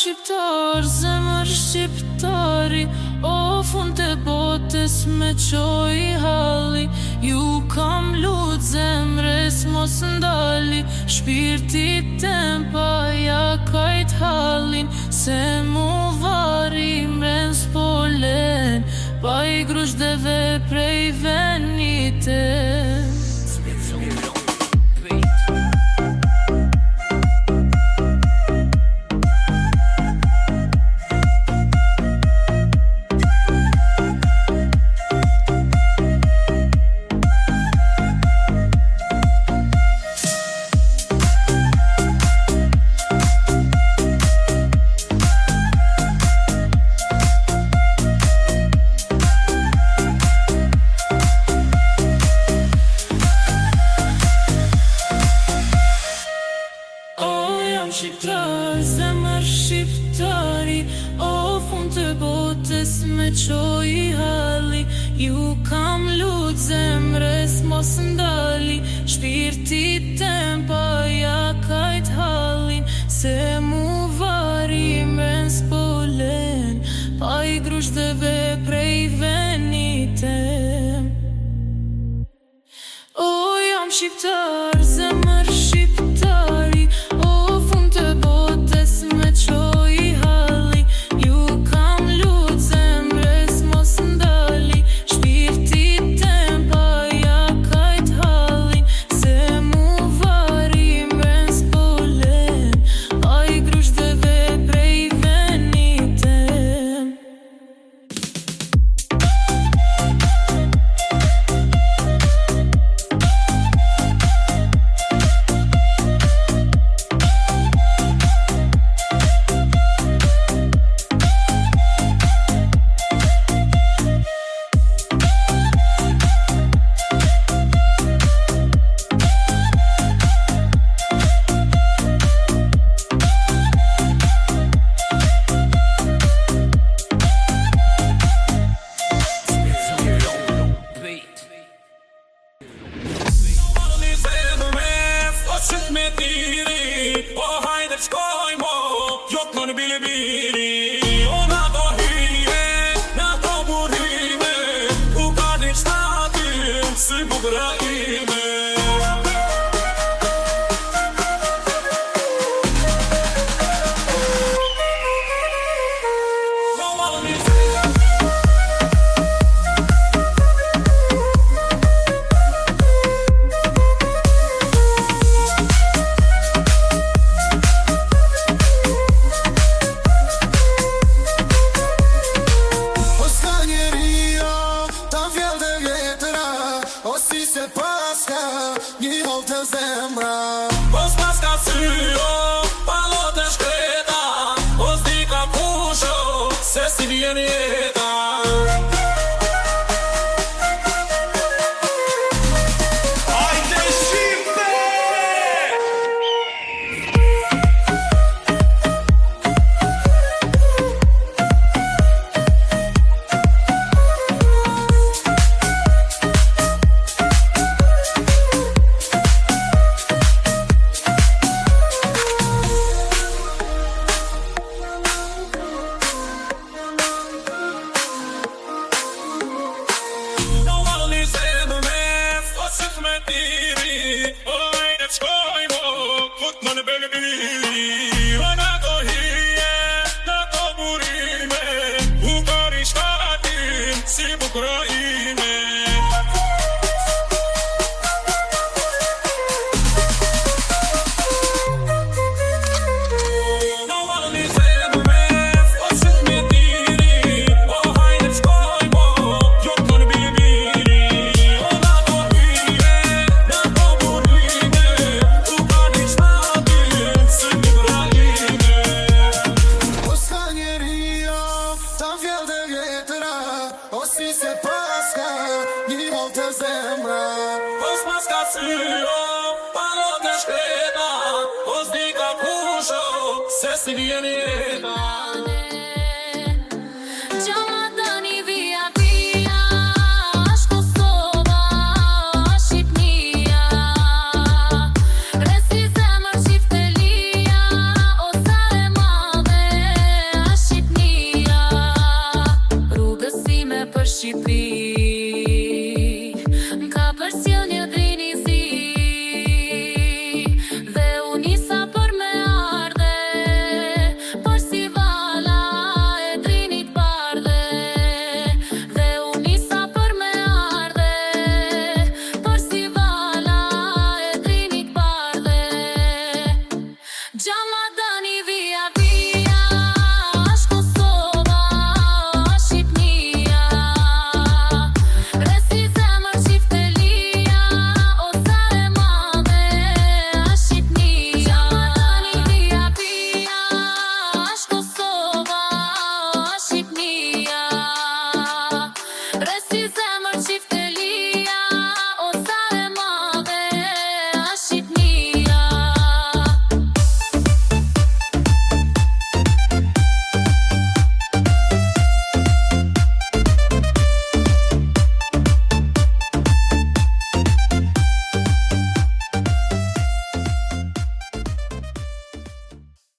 shqiptar, zemër shqiptari, o fund të botës me qoj halli. Ju kam lut zemres mos ndali, shpirti tem pa ja kajt hallin. Se mu vari mren s'polen, pa i grushdeve prej venite. Shqiptar, zemër shqiptari, o fund të botës me qoj halli. Ju kam lut zemres mos ndali, shpirti tem pa ja kajt hallin. Se mu vari mren s'polen, pa i grushdeve prej venite. O jam shqiptar, zemër shqiptari, shkoj mo, jok më në bili-bili. O na do hije, na do burime, u ka një shtatin, si bukra ime. Se paska një hol të zemra, os paska syro, palot e shkreta, os di ka pusho, se si vjen jeta. Si se paska një hol të zemra, os paska syro, palot e shkreta, os di ka pusho, se si vjen jeta.